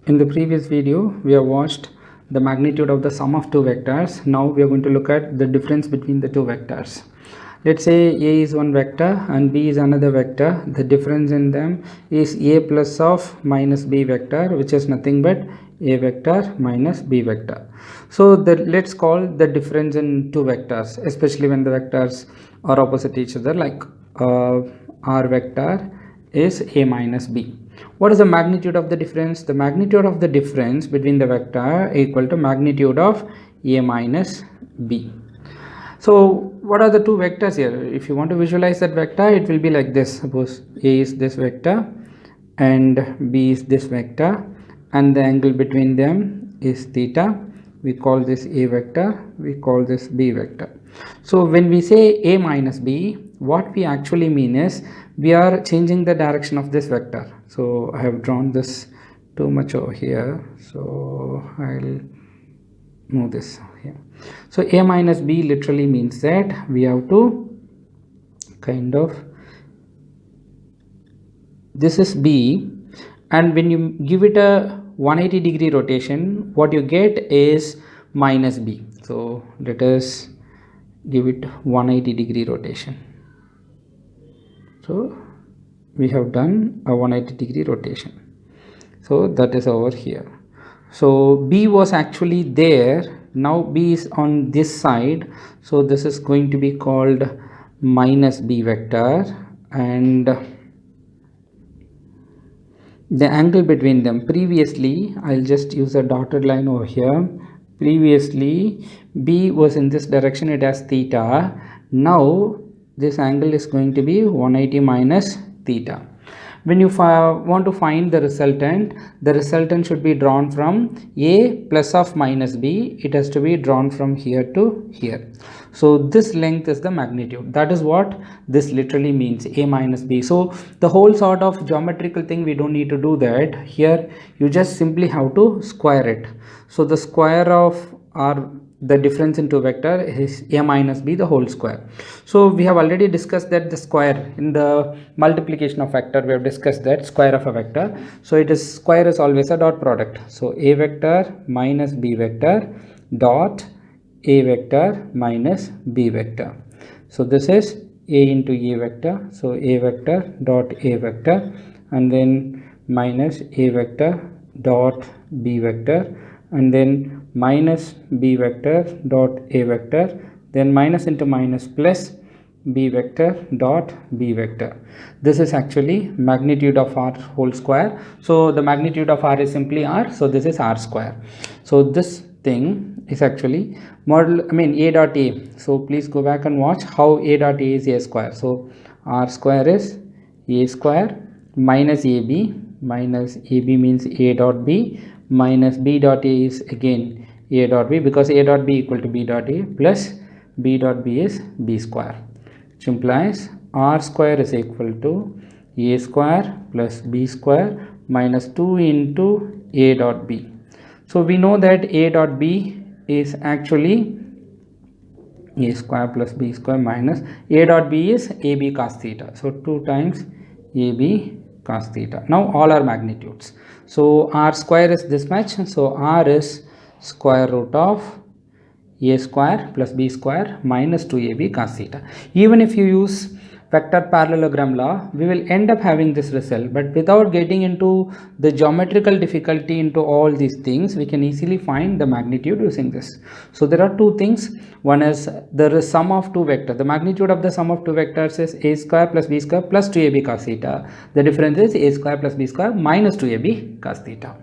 In the previous video, we have watched the magnitude of the sum of two vectors. Now we are going to look at the difference between the two vectors. Let's say A is one vector and B is another vector. The difference in them is A plus of minus B vector, which is nothing but A vector minus B vector. So let's call the difference in two vectors, especially when the vectors are opposite each other, like R vector is A minus B. What is the magnitude of the difference? The magnitude of the difference between the vector equal to magnitude of A minus B. So what are the two vectors here? If you want to visualize that vector, it will be like this. Suppose A is this vector and B is this vector, and the angle between them is theta. We call this A vector, we call this B vector. So when we say A minus B, what we actually mean is we are changing the direction of this vector. So I have drawn this too much over here, so I'll move this here. So A minus B literally means that we have to kind of, this is B, and when you give it a 180-degree rotation, what you get is minus B. So let us give it 180-degree rotation. So we have done a 180-degree rotation. So that is over here. So B was actually there. Now B is on this side. So this is going to be called minus B vector, and the angle between them, previously, I'll just use a dotted line over here. Previously B was in this direction, it has theta. Now this angle is going to be 180 minus theta. When you want to find the resultant should be drawn from A plus of minus B. It has to be drawn from here to here. So this length is the magnitude. That is what this literally means, A minus B. So the whole sort of geometrical thing, we don't need to do that. Here you just simply have to square it. So the square of the difference in two vector is A minus B the whole square. So we have already discussed that the square in the multiplication of vector, we have discussed that square of a vector. So it is, square is always a dot product. So A vector minus B vector dot A vector minus B vector. So this is A into A vector. So A vector dot A vector, and then minus A vector dot B vector, and then minus B vector dot A vector, then minus into minus plus B vector dot B vector. This is actually magnitude of R whole square. So the magnitude of R is simply R. So this is R square. So this thing is actually A dot A. So please go back and watch how A dot A is A square. So R square is A square minus AB, minus AB means A dot B, minus B dot A is again A dot B, because A dot B equal to B dot A, plus B dot B is B square, which implies R square is equal to A square plus B square minus 2 into A dot B. So we know that A dot B is actually A square plus B square minus A dot B is AB cos theta. So 2 times AB cos theta. Now all are magnitudes. So R square is this much. So R is square root of A square plus B square minus 2AB cos theta. Even if you use vector parallelogram law, we will end up having this result, but without getting into the geometrical difficulty into all these things, we can easily find the magnitude using this. So there are two things. One is the sum of two vectors. The magnitude of the sum of two vectors is A square plus B square plus 2AB cos theta. The difference is A square plus B square minus 2AB cos theta.